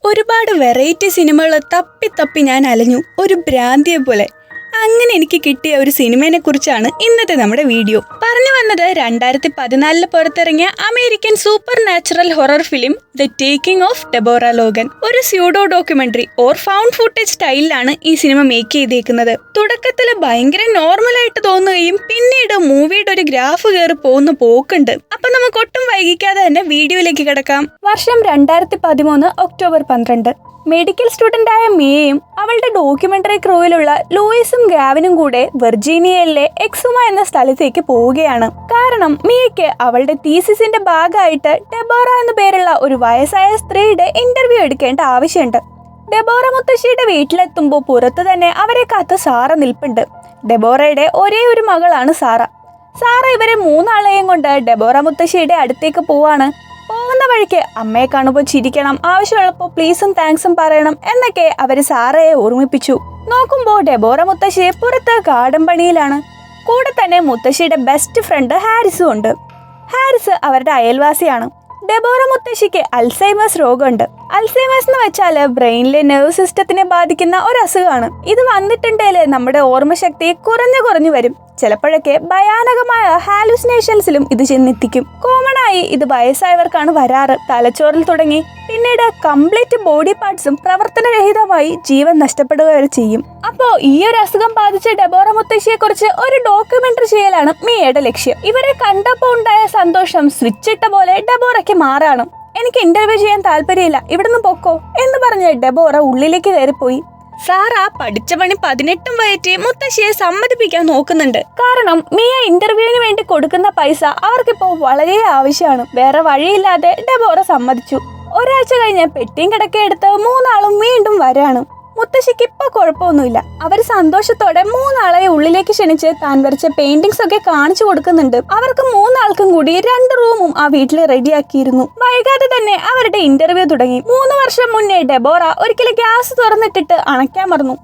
ഒരുപാട് വെറൈറ്റി സിനിമകൾ തപ്പി തപ്പി ഞാൻ അലഞ്ഞു, ഒരു ഭ്രാന്തിയെ പോലെ. അങ്ങനെ എനിക്ക് കിട്ടിയ ഒരു സിനിമയെ കുറിച്ചാണ് ഇന്നത്തെ നമ്മുടെ വീഡിയോ. പറഞ്ഞു വന്നത് 2014 പുറത്തിറങ്ങിയ American supernatural horror film the taking of Deborah Logan. ഒരു pseudo documentary or found footage സ്റ്റൈലിലാണ് ഈ സിനിമ മേക്ക് ചെയ്തേക്കുന്നത്. തുടക്കത്തിൽ ഭയങ്കര നോർമലായിട്ട് തോന്നുകയും പിന്നീട് മൂവിയുടെ ഒരു ഗ്രാഫ് കയറി പോകുന്ന പോക്കുണ്ട്. അപ്പൊ നമുക്ക് ഒട്ടും വൈകിക്കാതെ തന്നെ വീഡിയോയിലേക്ക് കിടക്കാം. വർഷം 2013 ഒക്ടോബർ 12. മെഡിക്കൽ സ്റ്റുഡന്റായ മിയയും അവളുടെ ഡോക്യുമെന്ററി ക്രൂവിലുള്ള ലൂയിസും ഗാവിനും കൂടെ വെർജീനിയയിലെ എക്സുമ എന്ന സ്ഥലത്തേക്ക് പോവുകയാണ്. കാരണം മിയയ്ക്ക് അവളുടെ തീസിസിന്റെ ഭാഗമായിട്ട് ഡെബോറ എന്നു പേരുള്ള ഒരു വയസ്സായ സ്ത്രീയുടെ ഇന്റർവ്യൂ എടുക്കേണ്ട ആവശ്യമുണ്ട്. ഡെബോറ മുത്തശ്ശിയുടെ വീട്ടിലെത്തുമ്പോൾ പുറത്തു തന്നെ അവരെ കാത്ത് സാറ നിൽപ്പുണ്ട്. ഡെബോറയുടെ ഒരേ ഒരു മകളാണ് സാറ. സാറ ഇവരെ മൂന്നാളെയും കൊണ്ട് ഡെബോറ മുത്തശ്ശിയുടെ അടുത്തേക്ക് പോവാണ്. പോകുന്ന വഴിക്ക് അമ്മയെ കാണുമ്പോൾ ചിരിക്കണം, ആവശ്യമുള്ളപ്പോൾ പ്ലീസും താങ്ക്സും പറയണം എന്നൊക്കെ അവര് സാറയെ ഓർമ്മിപ്പിച്ചു. നോക്കുമ്പോൾ ഡെബോറ മുത്തശ്ശി പുറത്ത് ഗാർഡൻ പണിയിലാണ്. കൂടെ തന്നെ മുത്തശ്ശിയുടെ ബെസ്റ്റ് ഫ്രണ്ട് ഹാരിസും ഉണ്ട്. ഹാരിസ് അവരുടെ അയൽവാസിയാണ്. ഡെബോറ മുത്തശ്ശിക്ക് അൽസൈമേഴ്സ് രോഗമുണ്ട്. അൽസൈമേഴ്സ് എന്ന് വെച്ചാൽ ബ്രെയിനിലെ നെർവ് സിസ്റ്റത്തിനെ ബാധിക്കുന്ന ഒരു അസുഖമാണ്. ഇത് വന്നിട്ടുണ്ടെങ്കിൽ നമ്മുടെ ഓർമ്മശക്തി കുറഞ്ഞു വരും. ചിലപ്പോഴൊക്കെ ഭയാനകമായ ഹാലുസിനേഷൻസിലും ഇത് ചെന്നെത്തിക്കും. കോമൺ ആയി ഇത് വയസ്സായവർക്കാണ് വരാറ്. തലച്ചോറിൽ തുടങ്ങി പിന്നീട് കംപ്ലീറ്റ് ബോഡി പാർട്സും പ്രവർത്തനരഹിതമായി ജീവൻ നഷ്ടപ്പെടുക വരെ ചെയ്യും. അപ്പോ ഈ ഒരു അസുഖം ബാധിച്ച ഡെബോറ മുത്തശ്ശിയെ കുറിച്ച് ഒരു ഡോക്യുമെന്ററി ചെയ്യലാണ് മിയയുടെ ലക്ഷ്യം. ഇവരെ കണ്ടപ്പോൾ ഉണ്ടായ സന്തോഷം സ്വിച്ച് ഇട്ട പോലെ ഡെബോറയ്ക്ക് മാറാണ്. എനിക്ക് ഇന്റർവ്യൂ ചെയ്യാൻ താല്പര്യമില്ല, ഇവിടുന്ന് പൊക്കോ എന്ന് പറഞ്ഞ് ഡെബോറ ഉള്ളിലേക്ക് കയറിപ്പോയി. സാറ പഠിച്ച പണി 18 വയറ്റി മുത്തശ്ശിയെ സമ്മതിപ്പിക്കാൻ നോക്കുന്നുണ്ട്. കാരണം മിയ ഇന്റർവ്യൂവിന് വേണ്ടി കൊടുക്കുന്ന പൈസ അവർക്കിപ്പോ വളരെ ആവശ്യമാണ്. വേറെ വഴിയില്ലാതെ ഡെബോറ സമ്മതിച്ചു. ഒരാഴ്ച കഴിഞ്ഞ് പെട്ടിയും കിടക്കയെടുത്ത് മൂന്നാളും വീണ്ടും വരാണ്. മുത്തശ്ശിക്ക് ഇപ്പൊ കുഴപ്പമൊന്നുമില്ല. അവർ സന്തോഷത്തോടെ മൂന്നാളെ ഉള്ളിലേക്ക് ക്ഷണിച്ച് താൻ വരച്ച പെയിന്റിങ്സ് ഒക്കെ കാണിച്ചു കൊടുക്കുന്നുണ്ട്. അവർക്ക് മൂന്നാൾക്കും കൂടി 2 റൂമും ആ വീട്ടിൽ റെഡിയാക്കിയിരുന്നു. വൈകാതെ തന്നെ അവരുടെ ഇന്റർവ്യൂ തുടങ്ങി. 3 വർഷം മുന്നേ ഡെബോറ ഒരിക്കലും ഗ്യാസ് തുറന്നിട്ടിട്ട് അണയ്ക്കാൻ മറന്നു.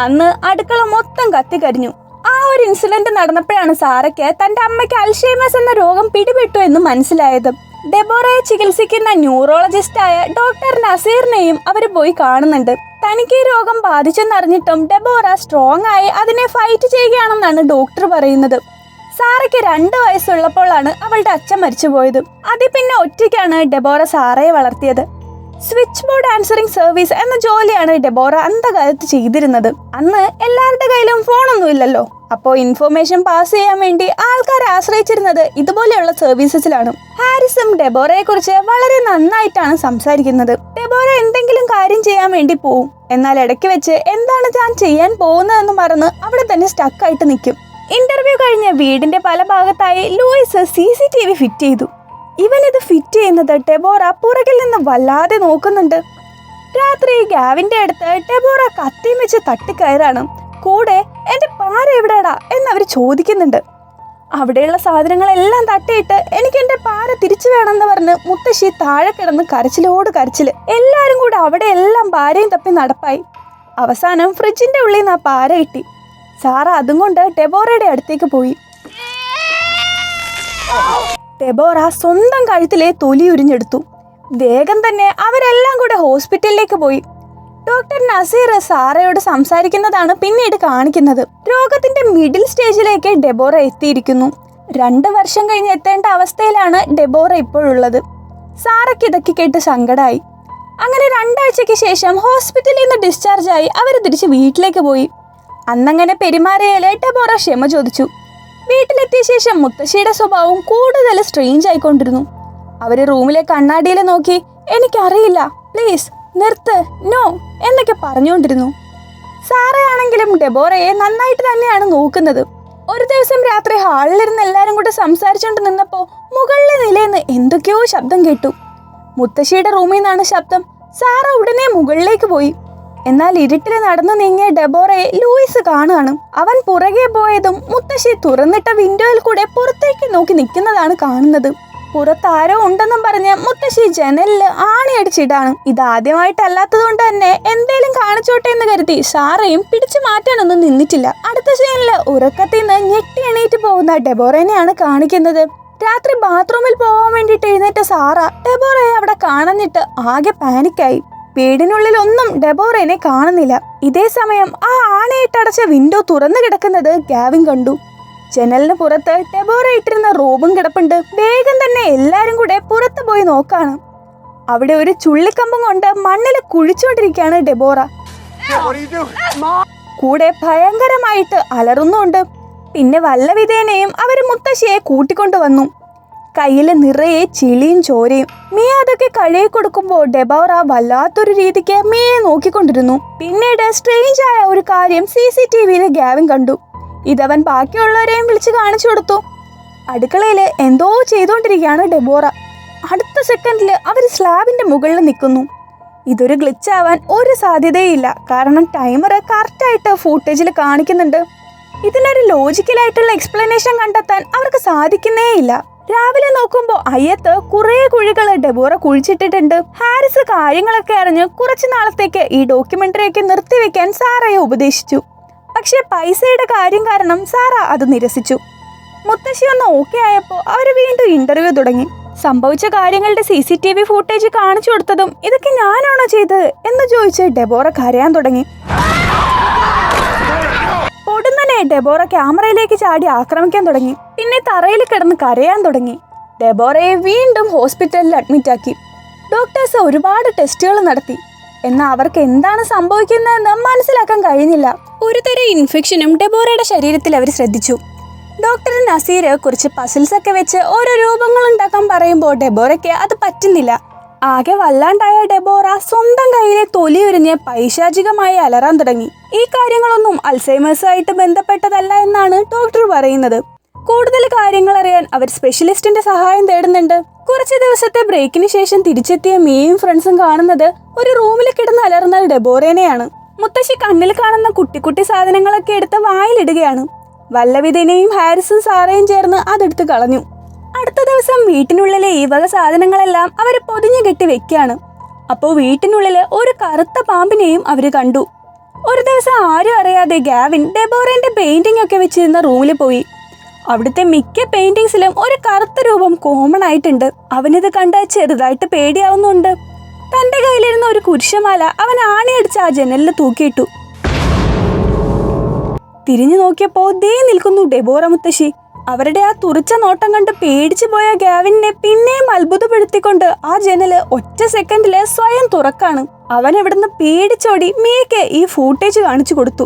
അന്ന് അടുക്കള മൊത്തം കത്തിക്കരിഞ്ഞു. ആ ഒരു ഇൻസിഡന്റ് നടന്നപ്പോഴാണ് സാറയ്ക്ക് തന്റെ അമ്മയ്ക്ക് അൽഷൈമേഴ്സ് എന്ന രോഗം പിടിപെട്ടു എന്ന് മനസ്സിലായത്. ഡെബോറയെ ചികിത്സിക്കുന്ന ന്യൂറോളജിസ്റ്റായ ഡോക്ടർ നസീറിനെയും അവര് പോയി കാണുന്നുണ്ട്. തനിക്ക് ഈ രോഗം ബാധിച്ചെന്നറിഞ്ഞിട്ടും ഡെബോറ സ്ട്രോങ് ആയി അതിനെ ഫൈറ്റ് ചെയ്യുകയാണെന്നാണ് ഡോക്ടർ പറയുന്നത്. സാറയ്ക്ക് 2 വയസ്സുള്ളപ്പോഴാണ് അവളുടെ അച്ഛൻ മരിച്ചുപോയത്. അതിൽ പിന്നെ ഒറ്റയ്ക്കാണ് ഡെബോറ സാറയെ വളർത്തിയത്. സ്വിച്ച് ബോർഡ് ആൻസറിംഗ് സർവീസ് എന്ന ജോലിയാണ് ഡെബോറ അന്ധകാലത്ത് ചെയ്തിരുന്നത്. അന്ന് എല്ലാവരുടെ കയ്യിലും ഫോണൊന്നും ഇല്ലല്ലോ. അപ്പോൾ ഇൻഫോർമേഷൻ പാസ് ചെയ്യാൻ വേണ്ടി ആൾക്കാരെ ആശ്രയിച്ചിരുന്നത് ഇതുപോലെയുള്ള സർവീസസിലാണ്. ഹാരിസും ഡെബോറയെ കുറിച്ച് വളരെ നന്നായിട്ടാണ് സംസാരിക്കുന്നത്. ഡെബോറ എന്തെങ്കിലും കാര്യം ചെയ്യാൻ വേണ്ടി പോവും. എന്നാൽ ഇടയ്ക്ക് വെച്ച് എന്താണ് താൻ ചെയ്യാൻ പോകുന്നതെന്ന് മറന്ന് അവിടെ തന്നെ സ്റ്റക്കായിട്ട് നിൽക്കും. ഇന്റർവ്യൂ കഴിഞ്ഞ് വീടിന്റെ പല ഭാഗത്തായി ലൂയിസ് CCTV ഫിറ്റ് ചെയ്തു. ഇവനിത് ഫിറ്റ് ചെയ്യുന്നത് ഡെബോറ പുറകിൽ നിന്ന് വല്ലാതെ നോക്കുന്നുണ്ട്. രാത്രി ഗാവിന്റെ അടുത്ത് ഡെബോറ കത്തിയും വെച്ച് തട്ടിക്കയറാണ്. കൂടെ എന്റെ പാര എവിടെടാ എന്നവർ ചോദിക്കുന്നുണ്ട്. അവിടെയുള്ള സാധനങ്ങളെല്ലാം തട്ടിയിട്ട് എനിക്ക് എന്റെ പാര തിരിച്ചു വേണമെന്ന് പറഞ്ഞ് മുത്തശ്ശി താഴെ കിടന്ന് കരച്ചിലോട് കരച്ചില്. എല്ലാരും കൂടെ അവിടെ എല്ലാം പാരയും തപ്പി നടപ്പായി. അവസാനം ഫ്രിഡ്ജിന്റെ ഉള്ളിൽ നിന്ന് ആ പാര കിട്ടി. സാറ അതും കൊണ്ട് ഡെബോറയുടെ അടുത്തേക്ക് പോയി. ഡെബോറ സ്വന്തം കഴുത്തിലെ തൊലി ഉരിഞ്ഞെടുത്തു. വേഗം തന്നെ അവരെല്ലാം കൂടെ ഹോസ്പിറ്റലിലേക്ക് പോയി. ഡോക്ടർ നസീർ സാറയോട് സംസാരിക്കുന്നതാണ് പിന്നീട് കാണിക്കുന്നത്. രോഗത്തിന്റെ മിഡിൽ സ്റ്റേജിലേക്ക് ഡെബോറ എത്തിയിരിക്കുന്നു. 2 വർഷം കഴിഞ്ഞ് എത്തേണ്ട അവസ്ഥയിലാണ് ഡെബോറ ഇപ്പോഴുള്ളത്. സാറയ്ക്ക് ഇതൊക്കെ കേട്ട് സങ്കടമായി. അങ്ങനെ 2 ആഴ്ചയ്ക്ക് ശേഷം ഹോസ്പിറ്റലിൽ നിന്ന് ഡിസ്ചാർജ് ആയി അവർ തിരിച്ച് വീട്ടിലേക്ക് പോയി. അന്നങ്ങനെ പെരുമാറിയാലേ ഡെബോറ ക്ഷമ ചോദിച്ചു. വീട്ടിലെത്തിയ ശേഷം മുത്തശ്ശിയുടെ സ്വഭാവം കൂടുതൽ സ്ട്രേഞ്ച് ആയിക്കൊണ്ടിരുന്നു. അവര് റൂമിലെ കണ്ണാടിയിൽ നോക്കി എനിക്കറിയില്ല, പ്ലീസ് നിർത്ത്, നോ എന്നൊക്കെ പറഞ്ഞുകൊണ്ടിരുന്നു. സാറയാണെങ്കിലും ഡെബോറയെ നന്നായിട്ട് തന്നെയാണ് നോക്കുന്നത്. ഒരു ദിവസം രാത്രി ഹാളിലിരുന്ന് എല്ലാവരും കൂടെ സംസാരിച്ചുകൊണ്ട് നിന്നപ്പോൾ മുകളിലെ നിലയിൽ നിന്ന് എന്തൊക്കെയോ ശബ്ദം കേട്ടു. മുത്തശ്ശിയുടെ റൂമിൽ നിന്നാണ് ശബ്ദം. സാറ ഉടനെ മുകളിലേക്ക് പോയി. എന്നാൽ ഇരുട്ടിൽ നടന്നു നീങ്ങിയ ഡെബോറയെ ലൂയിസ് കാണുകയാണ്. അവൻ പുറകെ പോയതും മുത്തശ്ശി തുറന്നിട്ട വിൻഡോയിൽ കൂടെ പുറത്തേക്ക് നോക്കി നിൽക്കുന്നതാണ് കാണുന്നത്. പുറത്താരോ ഉണ്ടെന്നും പറഞ്ഞ് മുത്തശ്ശി ജനലില് ആണിയടിച്ചിടാണ്. ഇതാദ്യമായിട്ടല്ലാത്തത് കൊണ്ട് തന്നെ എന്തേലും കാണിച്ചോട്ടെ എന്ന് കരുതി സാറയും പിടിച്ചു മാറ്റാനൊന്നും നിന്നിട്ടില്ല. അടുത്ത സീനില് ഉറക്കത്തിൽ നിന്ന് ഞെട്ടി എണീറ്റ് പോകുന്ന ഡെബോറേനെയാണ് കാണിക്കുന്നത്. രാത്രി ബാത്റൂമിൽ പോകാൻ വേണ്ടിയിട്ട് എഴുന്നേറ്റ സാറ ഡെബോറയെ അവിടെ കാണുന്നിട്ട് ആകെ പാനിക്കായി. വീടിനുള്ളിലൊന്നും ഡെബോറയെ കാണുന്നില്ല. ഇതേ സമയം ആ ആണയിട്ടടച്ച വിൻഡോ തുറന്നു കിടക്കുന്നത് ഗാവിൻ കണ്ടു. ജനലിന് പുറത്ത് ഡെബോറ ഇട്ടിരുന്ന റോബും കിടപ്പുണ്ട്. വേഗം തന്നെ എല്ലാരും കൂടെ പുറത്തു പോയി നോക്കാണ്. അവിടെ ഒരു ചുള്ളിക്കമ്പം കൊണ്ട് മണ്ണിൽ കുഴിച്ചുകൊണ്ടിരിക്കുകയാണ് ഡെബോറ. കൂടെ ഭയങ്കരമായിട്ട് അലറുന്നുണ്ട്. പിന്നെ വല്ലവിധേനയും അവര് മുത്തശ്ശിയെ കൂട്ടിക്കൊണ്ടുവന്നു. കയ്യിൽ നിറയെ ചെളിയും ചോരയും. മിയ അതൊക്കെ കഴുകി കൊടുക്കുമ്പോൾ ഡെബോറ വല്ലാത്തൊരു രീതിക്ക് മിയയെ നോക്കിക്കൊണ്ടിരുന്നു. പിന്നീട് സ്ട്രേഞ്ച് ആയ ഒരു കാര്യം CCTVയിൽ ഗാവിൻ കണ്ടു. ഇതവൻ ബാക്കിയുള്ളവരെയും വിളിച്ച് കാണിച്ചു കൊടുത്തു. അടുക്കളയിൽ എന്തോ ചെയ്തുകൊണ്ടിരിക്കുകയാണ് ഡെബോറ. അടുത്ത സെക്കൻഡിൽ അവർ സ്ലാബിന്റെ മുകളിൽ നിൽക്കുന്നു. ഇതൊരു ഗ്ലിച്ച് ആവാൻ ഒരു സാധ്യതയില്ല. കാരണം ടൈമർ കറക്റ്റായിട്ട് ഫൂട്ടേജിൽ കാണിക്കുന്നുണ്ട്. ഇതിനൊരു ലോജിക്കലായിട്ടുള്ള എക്സ്പ്ലനേഷൻ കണ്ടെത്താൻ അവർക്ക് സാധിക്കുന്നേയില്ല. രാവിലെ നോക്കുമ്പോൾ അയ്യത്ത് കുറേ കുഴികൾ ഡെബോറ കുഴിച്ചിട്ടിട്ടുണ്ട്. ഹാരിസ് കാര്യങ്ങളൊക്കെ അറിഞ്ഞ് കുറച്ചു നാളത്തേക്ക് ഈ ഡോക്യുമെന്ററിയൊക്കെ നിർത്തിവെക്കാൻ സാറയെ ഉപദേശിച്ചു. പക്ഷെ പൈസയുടെ കാര്യം കാരണം സാറ അത് നിരസിച്ചു. മുത്തശ്ശി ഒന്ന് ഓക്കെ ആയപ്പോൾ അവർ വീണ്ടും ഇന്റർവ്യൂ തുടങ്ങി. സംഭവിച്ച കാര്യങ്ങളുടെ CCTV ഫൂട്ടേജ് കാണിച്ചു കൊടുത്തതും ഇതൊക്കെ ഞാനാണോ ചെയ്തത് എന്ന് ചോദിച്ച് ഡെബോറ കരയാൻ തുടങ്ങി. പൊടുന്നനെ ഡെബോറ ക്യാമറയിലേക്ക് ചാടി ആക്രമിക്കാൻ തുടങ്ങി. പിന്നെ തറയിൽ കിടന്ന് കരയാൻ തുടങ്ങി. ഡെബോറയെ വീണ്ടും ഹോസ്പിറ്റലിൽ അഡ്മിറ്റാക്കി. ഡോക്ടേഴ്സ് ഒരുപാട് ടെസ്റ്റുകൾ നടത്തി. എന്നാൽ അവർക്ക് എന്താണ് സംഭവിക്കുന്നതെന്ന് മനസ്സിലാക്കാൻ കഴിഞ്ഞില്ല. ഒരു തരം ഇൻഫെക്ഷനും ഡെബോറയുടെ ശരീരത്തിൽ അവർ ശ്രദ്ധിച്ചു. ഡോക്ടർ നസീർ കുറച്ച് പസിൽസ് ഒക്കെ വെച്ച് ഓരോ രൂപങ്ങൾ ഉണ്ടാക്കാൻ പറയുമ്പോൾ ഡെബോറയ്ക്ക് അത് പറ്റുന്നില്ല. ആകെ വല്ലാണ്ടായ ഡെബോറ സ്വന്തം കയ്യിലെ തൊലി ഉരിഞ്ഞ് പൈശാചികമായി അലറാൻ തുടങ്ങി. ഈ കാര്യങ്ങളൊന്നും അൽസൈമേഴ്സുമായിട്ട് ബന്ധപ്പെട്ടതല്ല എന്നാണ് ഡോക്ടർ പറയുന്നത്. കൂടുതൽ കാര്യങ്ങൾ അറിയാൻ അവർ സ്പെഷ്യലിസ്റ്റിന്റെ സഹായം തേടുന്നുണ്ട്. കുറച്ച് ദിവസത്തെ ബ്രേക്കിന് ശേഷം തിരിച്ചെത്തിയ മിയയും ഫ്രണ്ട്സും കാണുന്നത് ഒരു റൂമിൽ കിടന്ന് അലറുന്ന ഡെബോറേനെയാണ്. മുത്തശ്ശി കണ്ണിൽ കാണുന്ന കുട്ടി സാധനങ്ങളൊക്കെ എടുത്ത് വായിലിടുകയാണ്. വല്ലവിധേനയും ഹാരിസും സാറയും ചേർന്ന് അതെടുത്ത് കളഞ്ഞു. അടുത്ത ദിവസം വീട്ടിനുള്ളിലെ ഈ വക സാധനങ്ങളെല്ലാം അവർ പൊതിഞ്ഞു കെട്ടി വെക്കുകയാണ്. അപ്പോൾ വീട്ടിനുള്ളിൽ ഒരു കറുത്ത പാമ്പിനെയും അവർ കണ്ടു. ഒരു ദിവസം ആരും അറിയാതെ ഗാവിൻ ഡെബോറേന്റെ പെയിന്റിംഗ് ഒക്കെ വെച്ചിരുന്ന റൂമിൽ പോയി. അവിടുത്തെ മിക്ക പെയിന്റിങ്സിലും ഒരു കറുത്ത രൂപം കോമൺ ആയിട്ടുണ്ട്. അവനിത് കണ്ട് ചെറുതായിട്ട് പേടിയാവുന്നുണ്ട്. തന്റെ കയ്യിലിരുന്ന ഒരു കുരിശമാല അവൻ ആണിയടിച്ച് ആ ജനലിൽ തൂക്കിയിട്ടു. തിരിഞ്ഞു നോക്കിയപ്പോ ദേ നിൽക്കുന്നു ഡെബോറ മുത്തശ്ശി. അവരുടെ ആ തുറച്ച നോട്ടം കണ്ട് പേടിച്ചു പോയ ഗാവിനെ പിന്നെയും അത്ഭുതപ്പെടുത്തിക്കൊണ്ട് ആ ജനല് ഒറ്റ സെക്കൻഡില് സ്വയം തുറക്കാണ്. അവൻ ഇവിടുന്ന് പേടിച്ചോടി മിയയ്ക്ക് ഈ ഫൂട്ടേജ് കാണിച്ചു കൊടുത്തു.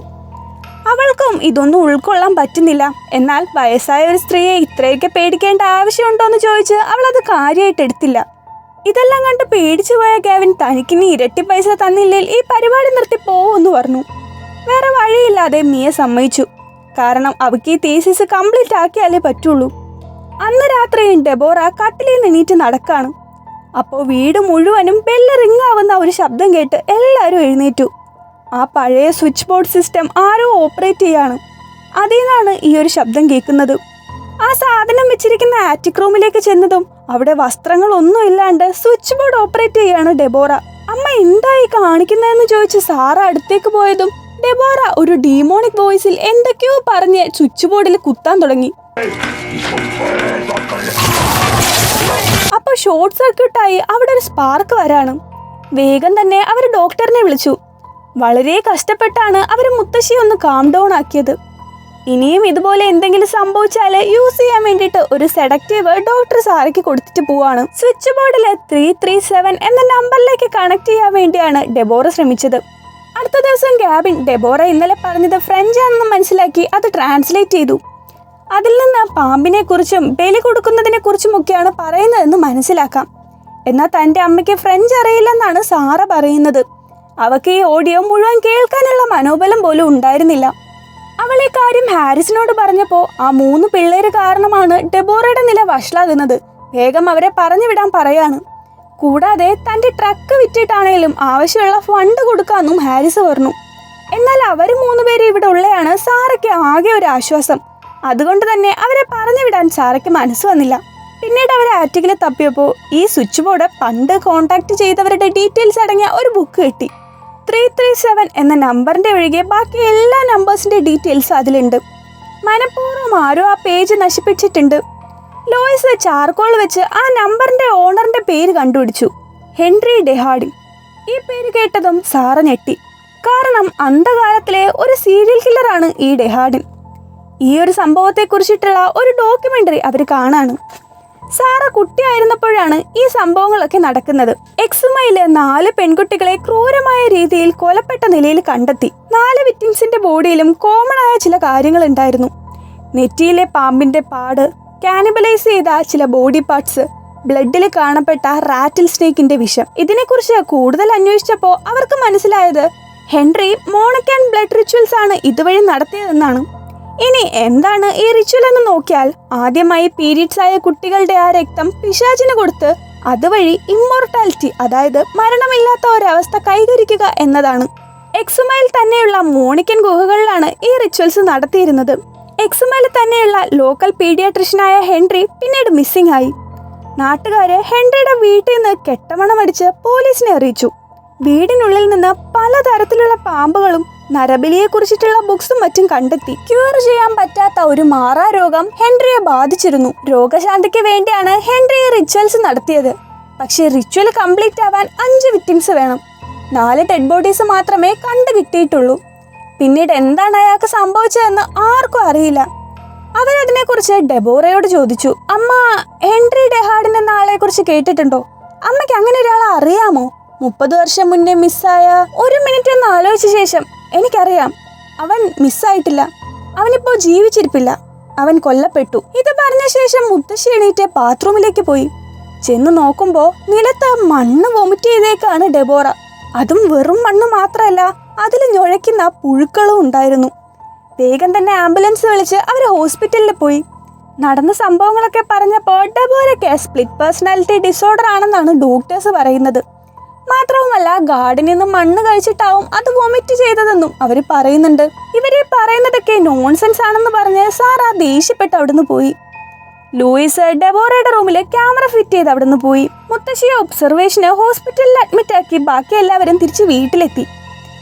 അവൾക്കും ഇതൊന്നും ഉൾക്കൊള്ളാൻ പറ്റുന്നില്ല. എന്നാൽ വയസ്സായ ഒരു സ്ത്രീയെ ഇത്രയൊക്കെ പേടിക്കേണ്ട ആവശ്യമുണ്ടോ എന്ന് ചോദിച്ച് അവൾ അത് കാര്യമായിട്ട് എടുത്തില്ല. ഇതെല്ലാം കണ്ട് പേടിച്ചു പോയ ഗാവിൻ തനിക്കിനി ഇരട്ടി പൈസ തന്നില്ലെങ്കിൽ ഈ പരിപാടി നിർത്തി പോവെന്ന് പറഞ്ഞു. വേറെ വഴിയില്ലാതെ മിയ സമ്മതിച്ചു. കാരണം അവൾക്ക് ഈ തീസിസ് കംപ്ലീറ്റ് ആക്കിയാലേ പറ്റുള്ളൂ. അന്ന് രാത്രി ഡെബോറ കട്ടിലിൽ നിന്നീറ്റ് നടക്കാണ്. അപ്പോൾ വീട് മുഴുവനും ബെല്ല് റിംഗ് ആവുന്ന ഒരു ശബ്ദം കേട്ട് എല്ലാവരും എഴുന്നേറ്റു. ആ പഴയ സ്വിച്ച് ബോർഡ് സിസ്റ്റം ആരോ ഓപ്പറേറ്റ് ചെയ്യാണ്. അതിൽ നിന്നാണ് ഈ ഒരു ശബ്ദം കേൾക്കുന്നത്. ആ സാധനം വെച്ചിരിക്കുന്ന ആറ്റിക് റൂമിലേക്ക് ചെന്നതും അവിടെ വസ്ത്രങ്ങളൊന്നും ഇല്ലാണ്ട് സ്വിച്ച് ബോർഡ് ഓപ്പറേറ്റ് ചെയ്യാണ് ഡെബോറ. അമ്മ എന്തായി കാണിക്കുന്നതെന്ന് ചോദിച്ച് സാറ അടുത്തേക്ക് പോയതും ഡെബോറ ഒരു ഡീമോണിക് വോയിസിൽ എന്തൊക്കെയോ പറഞ്ഞ് സ്വിച്ച് ബോർഡിൽ കുത്താൻ തുടങ്ങി. അപ്പോൾ ഷോർട്ട് സർക്യൂട്ടായി അവിടെ ഒരു സ്പാർക്ക് വരാണ്. വേഗം തന്നെ അവർ ഡോക്ടറിനെ വിളിച്ചു. വളരെ കഷ്ടപ്പെട്ടാണ് അവർ മുത്തശ്ശിയെ ഒന്ന് കാം ഡൗൺ ആക്കിയത്. ഇനിയും ഇതുപോലെ എന്തെങ്കിലും സംഭവിച്ചാൽ യൂസ് ചെയ്യാൻ വേണ്ടിയിട്ട് ഒരു സെഡക്റ്റീവ് ഡോക്ടർ സാറയ്ക്ക് കൊടുത്തിട്ട് പോവാണ്. സ്വിച്ച് ബോർഡിൽ 337 എന്ന നമ്പറിലേക്ക് കണക്ട് ചെയ്യാൻ വേണ്ടിയാണ് ഡെബോറ ശ്രമിച്ചത്. അടുത്ത ദിവസം ഗാബിൻ ഡെബോറ ഇന്നലെ പറഞ്ഞത് ഫ്രഞ്ച് ആണെന്ന് മനസ്സിലാക്കി അത് ട്രാൻസ്ലേറ്റ് ചെയ്തു. അതിൽ നിന്ന് പാമ്പിനെ കുറിച്ചും ബലി കൊടുക്കുന്നതിനെ കുറിച്ചുമൊക്കെയാണ് പറയുന്നതെന്ന് മനസ്സിലാക്കാം. എന്നാൽ തൻ്റെ അമ്മയ്ക്ക് ഫ്രഞ്ച് അറിയില്ലെന്നാണ് സാറ പറയുന്നത്. അവൾക്ക് ഈ ഓഡിയോ മുഴുവൻ കേൾക്കാനുള്ള മനോബലം പോലും ഉണ്ടായിരുന്നില്ല. അവൾ ഈ കാര്യം ഹാരിസിനോട് പറഞ്ഞപ്പോൾ ആ 3 പിള്ളേര് കാരണമാണ് ഡെബോറയുടെ നില വഷളാകുന്നത്. വേഗം അവരെ പറഞ്ഞു വിടാൻ പറയാണ്. കൂടാതെ തൻ്റെ ട്രക്ക് വിറ്റിട്ടാണേലും ആവശ്യമുള്ള ഫണ്ട് കൊടുക്കാമെന്നും ഹാരിസ് പറഞ്ഞു. എന്നാൽ അവർ 3 പേര് ഇവിടെ ഉള്ളയാണ് സാറയ്ക്ക് ആകെ ഒരു ആശ്വാസം. അതുകൊണ്ട് തന്നെ അവരെ പറഞ്ഞു വിടാൻ സാറയ്ക്ക് മനസ്സ് വന്നില്ല. പിന്നീട് അവർ ആറ്റിക്കിൽ തപ്പിയപ്പോൾ ഈ സ്വിച്ച് ബോർഡ് പണ്ട് കോൺടാക്ട് ചെയ്തവരുടെ ഡീറ്റെയിൽസ് അടങ്ങിയ ഒരു ബുക്ക് കിട്ടി. 337 എന്ന നമ്പറിൻ്റെ ഒഴികെ ബാക്കി എല്ലാ നമ്പേഴ്സിൻ്റെ ഡീറ്റെയിൽസ് അതിലുണ്ട്. മനഃപൂർവ്വം ആരോ ആ പേജ് നശിപ്പിച്ചിട്ടുണ്ട്. ലോയിസ് ചാർക്കോൾ വെച്ച് ആ നമ്പറിൻ്റെ ഓണറിൻ്റെ പേര് കണ്ടുപിടിച്ചു, ഹെൻറി ഡെഹാർഡി. ഈ പേര് കേട്ടതും സാറ ഞെട്ടി. കാരണം അന്ധകാലത്തിലെ ഒരു സീരിയൽ കില്ലറാണ് ഈ ഡെഹാർഡിൻ. ഈ ഒരു സംഭവത്തെ കുറിച്ചിട്ടുള്ള ഒരു ഡോക്യുമെന്ററി അവർ കാണാണ്. സാറ കുട്ടിയായിരുന്നപ്പോഴാണ് ഈ സംഭവങ്ങളൊക്കെ നടക്കുന്നത്. എക്സുമയില് 4 പെൺകുട്ടികളെ ക്രൂരമായ രീതിയിൽ കൊലപ്പെട്ട നിലയിൽ കണ്ടെത്തി. 4 വിക്ടിംസിന്റെ ബോഡിയിലും കോമൺ ആയ ചില കാര്യങ്ങൾ ഉണ്ടായിരുന്നു. നെറ്റിയിലെ പാമ്പിന്റെ പാട്, കാനിബലൈസ് ചെയ്ത ചില ബോഡി പാർട്സ്, ബ്ലഡിൽ കാണപ്പെട്ട റാറ്റിൽ സ്നേക്കിന്റെ വിഷം. ഇതിനെക്കുറിച്ച് കൂടുതൽ അന്വേഷിച്ചപ്പോൾ അവർക്ക് മനസ്സിലായത് ഹെൻറി മോണക്കാൻ ബ്ലഡ് റിച്വൽസ് ആണ് ഇതുവഴി നടത്തിയതെന്നാണ്. ഇനി എന്താണ് ഈ റിച്വൽ എന്ന് നോക്കിയാൽ, ആദ്യമായി പീരീഡ്സ് ആയ കുട്ടികളുടെ ആ രക്തം പിശാചിന് കൊടുത്ത് അതുവഴി ഇമ്മോർട്ടാലിറ്റി, അതായത് മരണമില്ലാത്ത ഒരവസ്ഥ കൈവരിക്കുക എന്നതാണ്. എക്സുമയിൽ തന്നെയുള്ള മോണിക്കൻ ഗുഹകളിലാണ് ഈ റിച്വൽസ് നടത്തിയിരുന്നത്. എക്സുമയിൽ തന്നെയുള്ള ലോക്കൽ പീഡിയാട്രിഷ്യനായ ഹെൻറി പിന്നീട് മിസ്സിംഗ് ആയി. നാട്ടുകാര് ഹെൻറിയുടെ വീട്ടിൽ നിന്ന് കെട്ടമണമടിച്ച് പോലീസിനെ അറിയിച്ചു. വീടിനുള്ളിൽ നിന്ന് പലതരത്തിലുള്ള പാമ്പുകളും നരബലിയെ കുറിച്ചിട്ടുള്ള ബുക്സും മറ്റും കണ്ടെത്തി. ക്യൂർ ചെയ്യാൻ പറ്റാത്ത ഒരു മാറാരോഗം ഹെൻറിയെ ബാധിച്ചിരുന്നു. രോഗശാന്തിക്ക് വേണ്ടിയാണ് ഹെൻറി റിച്വൽസ് നടത്തിയത്. പക്ഷേ റിച്വൽ കംപ്ലീറ്റ് ആവാൻ 5 വിക്ടിംസ് വേണം. 4 ഡെഡ് ബോഡീസ് മാത്രമേ കണ്ടു കിട്ടിയിട്ടുള്ളൂ. പിന്നീട് എന്താണ് അയാൾക്ക് സംഭവിച്ചതെന്ന് ആർക്കും അറിയില്ല. അവരതിനെക്കുറിച്ച് ഡെബോറയോട് ചോദിച്ചു. അമ്മ, ഹെൻറി ഡെഹാർഡിൻ എന്ന ആളെ കുറിച്ച് കേട്ടിട്ടുണ്ടോ? അമ്മയ്ക്ക് അങ്ങനെ ഒരാളെ അറിയാമോ? 30 വർഷം മുന്നേ മിസ്സായ. 1 മിനിറ്റ് ഒന്ന് ആലോചിച്ച ശേഷം, എനിക്കറിയാം, അവൻ മിസ്സായിട്ടില്ല. അവനിപ്പോ ജീവിച്ചിരിപ്പില്ല. അവൻ കൊല്ലപ്പെട്ടു. ഇത് പറഞ്ഞ ശേഷം മുത്തശ്ശി എണീറ്റ് ബാത്റൂമിലേക്ക് പോയി. ചെന്ന് നോക്കുമ്പോ നിലത്ത് മണ്ണ് വൊമിറ്റ് ചെയ്തേക്കാണ് ഡെബോറ. അതും വെറും മണ്ണ് മാത്രമല്ല, അതിൽ ഞൊഴയ്ക്കുന്ന പുഴുക്കളും ഉണ്ടായിരുന്നു. വേഗം തന്നെ ആംബുലൻസ് വിളിച്ച് അവർ ഹോസ്പിറ്റലിൽ പോയി. നടന്ന സംഭവങ്ങളൊക്കെ പറഞ്ഞപ്പോൾ ഡെബോറയ്ക്ക് സ്പ്ലിറ്റ് പേഴ്സണാലിറ്റി ഡിസോർഡർ ആണെന്നാണ് ഡോക്ടേഴ്സ് പറയുന്നത്. മാത്രവുമല്ല, ഗാർഡിൽ നിന്ന് മണ്ണ് കഴിച്ചിട്ടാവും അത് വൊമിറ്റ് ചെയ്തതെന്നും അവർ പറയുന്നുണ്ട്. ഇവരെ പറയുന്നതൊക്കെ നോൺസെൻസ് ആണെന്ന് പറഞ്ഞ് സാറ ദേഷ്യപ്പെട്ട് അവിടുന്ന് പോയി. ലൂയിസ് ഡെബോറയുടെ റൂമിൽ ക്യാമറ ഫിറ്റ് ചെയ്ത് അവിടുന്ന് പോയി. മുത്തശ്ശിയെ ഒബ്സർവേഷന് ഹോസ്പിറ്റലിൽ അഡ്മിറ്റ് ആക്കി ബാക്കി എല്ലാവരും തിരിച്ച് വീട്ടിലെത്തി.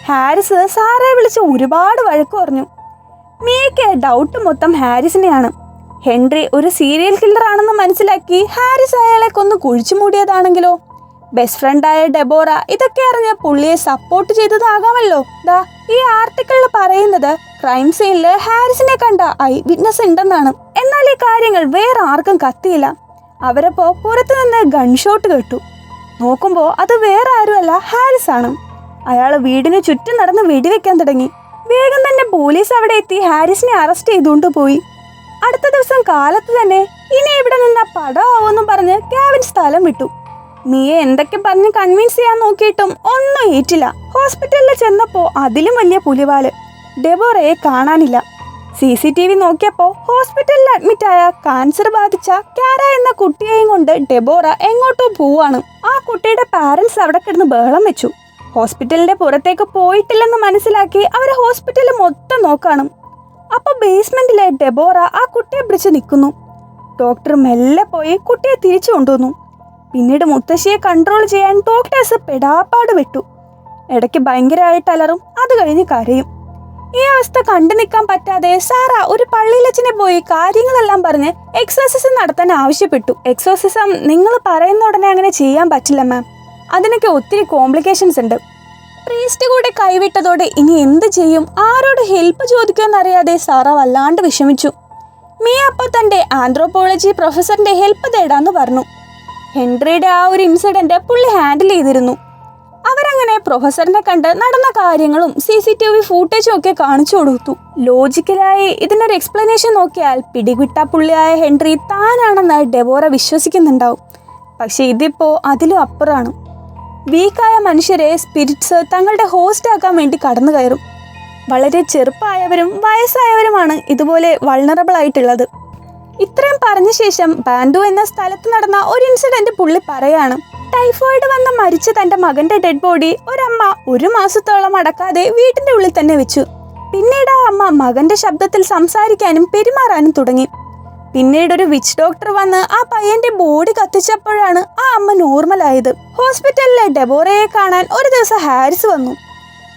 ഹാരിസ് സാറയെ വിളിച്ച് ഒരുപാട് വഴക്ക് പറഞ്ഞു. മിയയ്ക്ക് ഡൗട്ട് മൊത്തം ഹാരിസിനെയാണ്. ഹെൻറി ഒരു സീരിയൽ കില്ലർ ആണെന്ന് മനസ്സിലാക്കി ഹാരിസ് അയാളെ കൊന്ന് കുഴിച്ചു മൂടിയതാണെങ്കിലോ? ബെസ്റ്റ് ഫ്രണ്ടായ ഡെബോറ ഇതൊക്കെ അറിഞ്ഞ് പുള്ളിയെ സപ്പോർട്ട് ചെയ്തതാകാമല്ലോ. ഈ ആർട്ടിക്കിളിൽ പറയുന്നത് ക്രൈം സീനില് ഹാരിസിനെ കണ്ട ഐ വിറ്റ്നസ് ഉണ്ടെന്നാണ്. എന്നാൽ ഈ കാര്യങ്ങൾ വേറെ ആർക്കും കത്തിയില്ല. അവരപ്പോ പുറത്തു നിന്ന് ഗൺഷോട്ട് കേട്ടു. നോക്കുമ്പോ അത് വേറെ ആരുമല്ല, ഹാരിസ് ആണ്. അയാൾ വീടിന് ചുറ്റും നടന്ന് വെടിവെക്കാൻ തുടങ്ങി. വേഗം തന്നെ പോലീസ് അവിടെ എത്തി ഹാരിസിനെ അറസ്റ്റ് ചെയ്തുകൊണ്ട് പോയി. അടുത്ത ദിവസം കാലത്ത് തന്നെ ഇനി ഇവിടെ നിന്ന പടമാവെന്നും പറഞ്ഞ് ക്യാവിൻ സ്ഥലം വിട്ടു. മിയെ എന്തൊക്കെ പറഞ്ഞ് കൺവിൻസ് ചെയ്യാൻ നോക്കിയിട്ടും ഒന്നും ഏറ്റില്ല. ഹോസ്പിറ്റലിൽ ചെന്നപ്പോ അതിലും വലിയ പുലിവാല്. ഡെബോറയെ കാണാനില്ല. CCTV നോക്കിയപ്പോൾ ഹോസ്പിറ്റലിൽ അഡ്മിറ്റായ കാൻസർ ബാധിച്ച ക്യാര എന്ന കുട്ടിയെയും കൊണ്ട് ഡെബോറ എങ്ങോട്ടോ പോവാണ്. ആ കുട്ടിയുടെ പാരന്റ്സ് അവിടെ കിടന്ന് ബഹളം വെച്ചു. ഹോസ്പിറ്റലിന്റെ പുറത്തേക്ക് പോയിട്ടില്ലെന്ന് മനസ്സിലാക്കി അവർ ഹോസ്പിറ്റൽ മൊത്തം നോക്കാണ്. അപ്പൊ ബേസ്മെന്റിലെ ഡെബോറ ആ കുട്ടിയെ പിടിച്ച് നിൽക്കുന്നു. ഡോക്ടർ മെല്ലെ പോയി കുട്ടിയെ തിരിച്ചു കൊണ്ടുവന്നു. പിന്നീട് മുത്തശ്ശിയെ കൺട്രോൾ ചെയ്യാൻ ഡോക്ടേഴ്സ് പെടാപ്പാട് വിട്ടു. ഇടയ്ക്ക് ഭയങ്കരമായിട്ട് അലറും, അത് കഴിഞ്ഞ് കരയും. ഈ അവസ്ഥ കണ്ടു നിൽക്കാൻ പറ്റാതെ സാറ ഒരു പള്ളിയിലച്ഛനെ പോയി കാര്യങ്ങളെല്ലാം പറഞ്ഞ് എക്സോസിസം നടത്താൻ ആവശ്യപ്പെട്ടു. എക്സോസിസം നിങ്ങൾ പറയുന്ന ഉടനെ അങ്ങനെ ചെയ്യാൻ പറ്റില്ല മാം, അതിനൊക്കെ ഒത്തിരി കോംപ്ലിക്കേഷൻസ് ഉണ്ട്. പ്രീസ്റ്റ് കൂടെ കൈവിട്ടതോടെ ഇനി എന്ത് ചെയ്യും, ആരോട് ഹെൽപ്പ് ചോദിക്കുമെന്നറിയാതെ സാറ വല്ലാണ്ട് വിഷമിച്ചു. മിയ അപ്പോൾ തൻ്റെ ആന്ത്രോപോളജി പ്രൊഫസറിന്റെ ഹെൽപ്പ് തേടാന്ന് പറഞ്ഞു. ഹെൻറിയുടെ ആ ഒരു ഇൻസിഡന്റ് പുള്ളി ഹാൻഡിൽ ചെയ്തിരുന്നു. അവരങ്ങനെ പ്രൊഫസറിനെ കണ്ട് നടന്ന കാര്യങ്ങളും CCTV ഫൂട്ടേജും ഒക്കെ കാണിച്ചു കൊടുത്തു. ലോജിക്കലായി ഇതിനൊരു എക്സ്പ്ലനേഷൻ നോക്കിയാൽ പിടികിട്ട പുള്ളിയായ ഹെൻറി താനാണെന്ന് ഡെബോറ വിശ്വസിക്കുന്നുണ്ടാവും. പക്ഷെ ഇതിപ്പോ അതിലും അപ്പുറമാണ്. വീക്കായ മനുഷ്യരെ സ്പിരിറ്റ്സ് തങ്ങളുടെ ഹോസ്റ്റ് ആക്കാൻ വേണ്ടി കടന്നു കയറും. വളരെ ചെറുപ്പമായവരും വയസ്സായവരുമാണ് ഇതുപോലെ വൾണറബിൾ ആയിട്ടുള്ളത്. ഇത്രയും പറഞ്ഞ ശേഷം ബാൻഡു എന്ന സ്ഥലത്ത് നടന്ന ഒരു ഇൻസിഡന്റ് പുള്ളി പറയാണ്. ടൈഫോയിഡ് വന്ന് മരിച്ച തന്റെ മകന്റെ ഡെഡ് ബോഡി ഒരമ്മ 1 മാസത്തോളം അടക്കാതെ വീട്ടിന്റെ ഉള്ളിൽ തന്നെ വെച്ചു. പിന്നീട് ആ അമ്മ മകന്റെ ശബ്ദത്തിൽ സംസാരിക്കാനും പെരുമാറാനും തുടങ്ങി. പിന്നീട് ഒരു വിച്ച് ഡോക്ടർ വന്ന് ആ പയ്യന്റെ ബോഡി കത്തിച്ചപ്പോഴാണ് ആ അമ്മ നോർമലായത്. ഹോസ്പിറ്റലിലെ ഡെബോറയെ കാണാൻ ഒരു ദിവസം ഹാരിസ് വന്നു.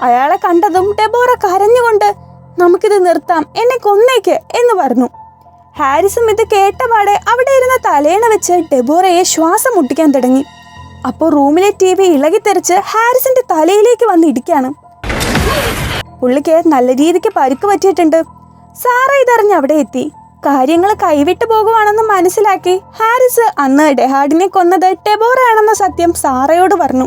അയാളെ കണ്ടതും ഡെബോറ കരഞ്ഞുകൊണ്ട് നമുക്കിത് നിർത്താം, എന്നെ കൊന്നേക്ക് എന്ന് പറഞ്ഞു. ഹാരിസും ഇത് കേട്ടപാടെ അവിടെ ഇരുന്ന തലയണ വെച്ച് ഡെബോറയെ ശ്വാസം മുട്ടിക്കാൻ തുടങ്ങി. അപ്പോൾ റൂമിലെ TV ഇളകിത്തെറിച്ച് ഹാരിസിന്റെ തലയിലേക്ക് വന്ന് ഇടിക്കാണ്. പുള്ളിക്ക് നല്ല രീതിക്ക് പരിക്ക് പറ്റിയിട്ടുണ്ട്. സാറ ഇതറിഞ്ഞ് അവിടെ എത്തി. കാര്യങ്ങൾ കൈവിട്ടു പോകുവാണെന്ന് മനസ്സിലാക്കി ഹാരിസ് അന്ന് ഡെഹാഡിനെ കൊന്നത് ടെബോറയാണെന്ന സത്യം സാറയോട് പറഞ്ഞു.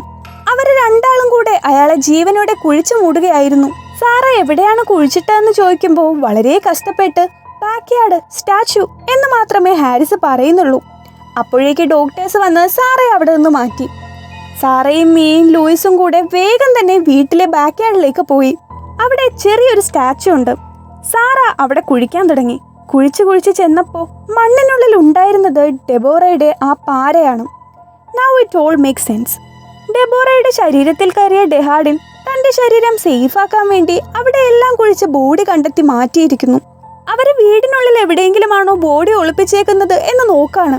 അവർ രണ്ടാളും കൂടെ അയാളെ ജീവനോടെ കുഴിച്ചു മൂടുകയായിരുന്നു. സാറ എവിടെയാണ് കുഴിച്ചിട്ടതെന്ന് ചോദിക്കുമ്പോൾ വളരെ കഷ്ടപ്പെട്ട് ബാക്ക്യാർഡ് സ്റ്റാച്യു എന്ന് മാത്രമേ ഹാരിസ് പറയുന്നുള്ളൂ. അപ്പോഴേക്ക് ഡോക്ടേഴ്സ് വന്ന് സാറയെ അവിടെ നിന്ന് മാറ്റി. സാറയും മീൻ ലൂയിസും കൂടെ വേഗം തന്നെ വീട്ടിലെ ബാക്ക്യാർഡിലേക്ക് പോയി. അവിടെ ചെറിയൊരു സ്റ്റാച്യു ഉണ്ട്. സാറ അവിടെ കുഴിക്കാൻ തുടങ്ങി. കുഴിച്ച് ചെന്നപ്പോൾ മണ്ണിനുള്ളിൽ ഉണ്ടായിരുന്നത് ഡെബോറയുടെ ആ പാരയാണ്. Now it all make sense. ഡെബോറയുടെ ശരീരത്തിൽ കയറിയ ഡെഹാഡിൻ തന്റെ ശരീരം സേഫാക്കാൻ വേണ്ടി അവിടെ എല്ലാം കുഴിച്ച് ബോഡി കണ്ടെത്തി മാറ്റിയിരിക്കുന്നു. അവര് വീടിനുള്ളിൽ എവിടെയെങ്കിലുമാണോ ബോഡി ഒളിപ്പിച്ചേക്കുന്നത് എന്ന് നോക്കാണ്.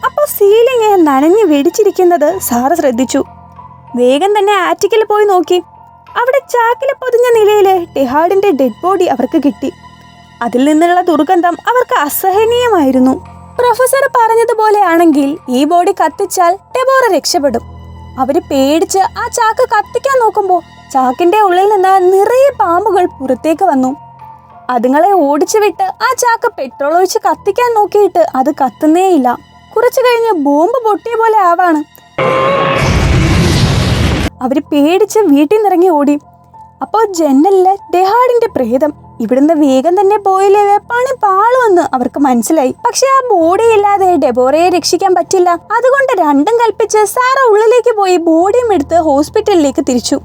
അപ്പോൾ സീലിംഗ് നനഞ്ഞ് വെടിച്ചിരിക്കുന്നത് സാറ ശ്രദ്ധിച്ചു. വേഗം തന്നെ ആറ്റിക്കിൽ പോയി നോക്കി. അവിടെ ചാക്കിൽ പൊതിഞ്ഞ നിലയിൽ ഡെഹാഡിന്റെ ഡെഡ് ബോഡി അവർക്ക് കിട്ടി. അതിൽ നിന്നുള്ള ദുർഗന്ധം അവർക്ക് അസഹനീയമായിരുന്നു. പ്രൊഫസർ പറഞ്ഞതുപോലെയാണെങ്കിൽ ഈ ബോഡി കത്തിച്ചാൽ ഡെബോറ രക്ഷപ്പെടും. അവര് പേടിച്ച് ആ ചാക്ക് കത്തിക്കാൻ നോക്കുമ്പോൾ ചാക്കിന്റെ ഉള്ളിൽ നിന്ന് നിറയെ പാമ്പുകൾ പുറത്തേക്ക് വന്നു. അതുങ്ങളെ ഓടിച്ചു വിട്ട് ആ ചാക്ക് പെട്രോൾ ഒഴിച്ച് കത്തിക്കാൻ നോക്കിയിട്ട് അത് കത്തുന്നേയില്ല. കുറച്ചു കഴിഞ്ഞ് ബോംബ് പൊട്ടിയ പോലെ ആവാണ്. അവര് പേടിച്ച് വീട്ടിൽ നിന്നിറങ്ങി ഓടി. അപ്പോൾ ജനലില് ഡെഹാഡിന്റെ പ്രേതം. ഇവിടുന്ന് വേഗം തന്നെ പോയില്ലേ പണി പാളുവെന്ന് അവർക്ക് മനസ്സിലായി. പക്ഷെ ആ ബോഡി ഇല്ലാതെ ഡെബോറയെ രക്ഷിക്കാൻ പറ്റില്ല. അതുകൊണ്ട് രണ്ടും കൽപ്പിച്ച് സാറ ഉള്ളിലേക്ക് പോയി ബോഡിയും എടുത്ത് ഹോസ്പിറ്റലിലേക്ക് തിരിച്ചു.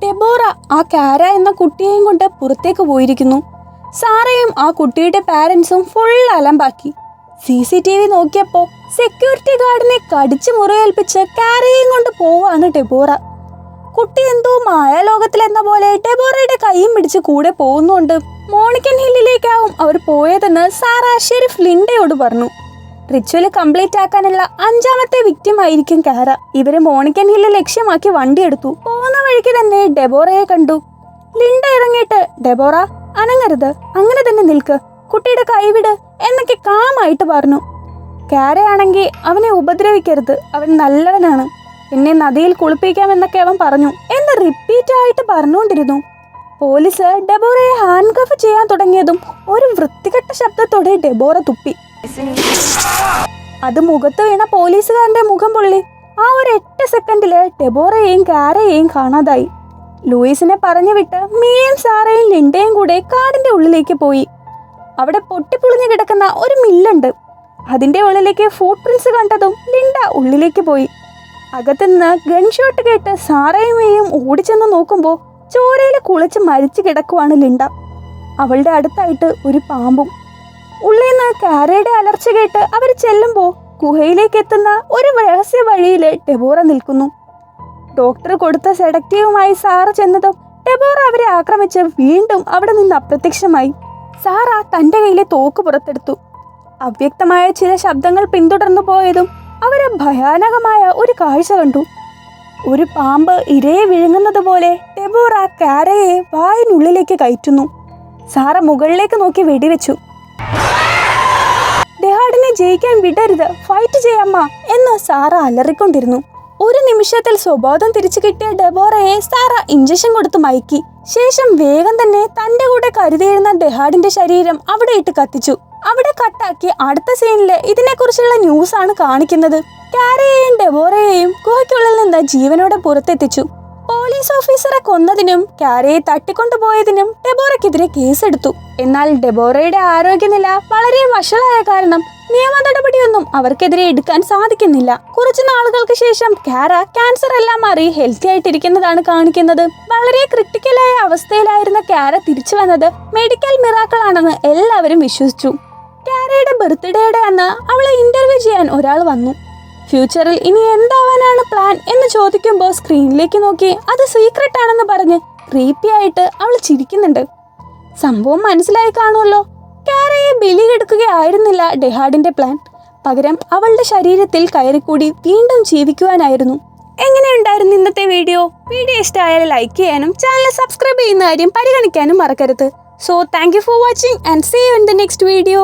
ഡെബോറ ആ കാര എന്ന കുട്ടിയെയും കൊണ്ട് പുറത്തേക്ക് പോയിരിക്കുന്നു. സാറയും ആ കുട്ടിയുടെ പാരന്റ്സും ഫുൾ അലമ്പാക്കി. CCTV നോക്കിയപ്പോൾ സെക്യൂരിറ്റി ഗാർഡിനെ കടിച്ചു മുറിവേൽപ്പിച്ച് കാരയും കൊണ്ട് പോവാണ് ഡെബോറ. കുട്ടി എന്തോ മായാലോകത്തിലെന്ന പോലെ ഡെബോറയുടെ കൈയും പിടിച്ച് കൂടെ പോകുന്നുണ്ട്. മോണിക്കൻ ഹില്ലിലേക്കാവും അവർ പോയതെന്ന് സാറ ഷെരീഫ് ലിൻഡയോട് പറഞ്ഞു. റിച്വൽ കംപ്ലീറ്റ് ആക്കാനുള്ള 5ാമത്തെ വിക്ടിം ആയിരിക്കും കാര. ഇവര് മോണിക്കൻ ഹില്ല് ലക്ഷ്യമാക്കി വണ്ടി എടുത്തു. പോകുന്ന വഴിക്ക് തന്നെ ഡെബോറയെ കണ്ടു. ലിൻഡ ഇറങ്ങിയിട്ട് ഡെബോറ അനങ്ങരുത്, അങ്ങനെ തന്നെ നിൽക്ക്, കുട്ടിയുടെ കൈവിട് എന്നൊക്കെ കാമായിട്ട് പറഞ്ഞു. കാരയാണെങ്കിൽ അവനെ ഉപദ്രവിക്കരുത്, അവൻ നല്ലവനാണ്, എന്നെ നദിയിൽ കുളിപ്പിക്കാമെന്നൊക്കെ അവൻ പറഞ്ഞു എന്ന് റിപ്പീറ്റ് ആയിട്ട് പറഞ്ഞുകൊണ്ടിരുന്നു. പോലീസ് ഡെബോറയെ ഹാൻഡ് കഫ് ചെയ്യാൻ തുടങ്ങിയതും ഒരു വൃത്തികെട്ട ശബ്ദത്തോടെ ഡെബോറ തുപ്പി. അത് മുഖത്ത് വീണ പോലീസുകാരന്റെ മുഖം പൊള്ളി. ആ ഒരു 8 സെക്കൻഡില് ഡെബോറയെയും കാരയെയും കാണാതായി. ലൂയിസിനെ പറഞ്ഞു വിട്ട് മീയും സാറയും ലിൻഡയും കൂടെ കാടിന്റെ ഉള്ളിലേക്ക് പോയി. അവിടെ പൊട്ടിപ്പൊളിഞ്ഞു കിടക്കുന്ന ഒരു മില്ലുണ്ട്. അതിന്റെ ഉള്ളിലേക്ക് ഫുട് പ്രിന്റ്സ് കണ്ടതും ലിൻഡ ഉള്ളിലേക്ക് പോയി. അകത്തുനിന്ന് ഗൺഷോട്ട് കേട്ട് സാറയും മീയും ഓടിച്ചെന്ന് നോക്കുമ്പോൾ ചോരയിൽ കുളിച്ച് മരിച്ചു കിടക്കുവാണ് ലിൻഡ. അവളുടെ അടുത്തായിട്ട് ഒരു പാമ്പും. ഉള്ളിൽ നിന്ന് കാരയുടെ അലർച്ച കേട്ട് അവർ ചെല്ലുമ്പോൾ ഗുഹയിലേക്ക് എത്തുന്ന ഒരു രഹസ്യ വഴിയിൽ ഡെബോറ നിൽക്കുന്നു. ഡോക്ടർ കൊടുത്ത സെഡക്റ്റീവുമായി സാറ ചെന്നതും ഡെബോറ അവരെ ആക്രമിച്ച് വീണ്ടും അവിടെ നിന്ന് അപ്രത്യക്ഷമായി. സാറ തൻ്റെ കയ്യിലെ തോക്ക് പുറത്തെടുത്തു. അവ്യക്തമായ ചില ശബ്ദങ്ങൾ പിന്തുടർന്നു പോയതും അവര് ഭയാനകമായ ഒരു കാഴ്ച കണ്ടു. ഒരു പാമ്പ് ഇരയെ വിഴുങ്ങുന്നത് പോലെ ഡെബോറ കാരയെ വായിനുള്ളിലേക്ക് കയറ്റുന്നു. സാറ മുകളിലേക്ക് നോക്കി വെടിവെച്ചു. ഡെഹാഡിനെ ജയിക്കാൻ വിടരുത്, ഫൈറ്റ് ചെയ്യാമ്മ എന്ന് സാറ അലറിക്കൊണ്ടിരുന്നു. ഒരു നിമിഷത്തിൽ സ്വബോധം തിരിച്ചു കിട്ടിയ ഡെബോറയെ സാറ ഇഞ്ചക്ഷൻ കൊടുത്ത് മയക്കി. ശേഷം വേഗം തന്നെ തന്റെ കൂടെ കരുതിയിരുന്ന ഡെഹാഡിന്റെ ശരീരം അവിടെ ഇട്ട് കത്തിച്ചു. അവിടെ കട്ടാക്കി അടുത്ത സീനില് ഇതിനെക്കുറിച്ചുള്ള ന്യൂസ് ആണ് കാണിക്കുന്നത്. കാരയെയും ഡെബോറയെയും ഗുഹയ്ക്കുള്ളിൽ നിന്ന് ജീവനോടെ പുറത്തെത്തിച്ചു. പോലീസ് ഓഫീസറെ കൊന്നതിനും കാരയെ തട്ടിക്കൊണ്ടുപോയതിനും ഡെബോറയ്ക്കെതിരെ കേസെടുത്തു. എന്നാൽ ഡെബോറയുടെ ആരോഗ്യനില വളരെ വഷളായ കാരണം നിയമ നടപടിയൊന്നും അവർക്കെതിരെ എടുക്കാൻ സാധിക്കുന്നില്ല. കുറച്ചു നാളുകൾക്ക് ശേഷം കാര ക്യാൻസർ എല്ലാം മാറി ഹെൽത്തി ആയിട്ടിരിക്കുന്നതാണ് കാണിക്കുന്നത്. വളരെ ക്രിട്ടിക്കലായ അവസ്ഥയിലായിരുന്ന കാര തിരിച്ചു വന്നത് മെഡിക്കൽ മിറാക്കിൾ ആണെന്ന് എല്ലാവരും വിശ്വസിച്ചു. കാരയുടെ ബർത്ത്ഡേയുടെ അന്ന് അവളെ ഇന്റർവ്യൂ ചെയ്യാൻ ഒരാൾ വന്നു. ഫ്യൂച്ചറിൽ ഇനി എന്താവാനാണ് പ്ലാൻ എന്ന് ചോദിക്കുമ്പോൾ സ്ക്രീനിലേക്ക് നോക്കി അത് സീക്രട്ട് ആണെന്ന് പറഞ്ഞ് ക്രീപ്പി ആയിട്ട് അവൾ ചിരിക്കുന്നുണ്ട്. സംഭവം മനസ്സിലായി കാണുമല്ലോ. കാരയെ ബലി കെടുക്കുകയായിരുന്നില്ല ഡെഹാഡിന്റെ പ്ലാൻ. പകരം അവളുടെ ശരീരത്തിൽ കയറിക്കൂടി വീണ്ടും ജീവിക്കുവാനായിരുന്നു. എങ്ങനെയുണ്ടായിരുന്നു ഇന്നത്തെ വീഡിയോ? വീഡിയോ ഇഷ്ടമായാൽ ലൈക്ക് ചെയ്യാനും ചാനൽ സബ്സ്ക്രൈബ് ചെയ്യുന്ന കാര്യം പരിഗണിക്കാനും മറക്കരുത്. So thank you for watching and see you in the next video.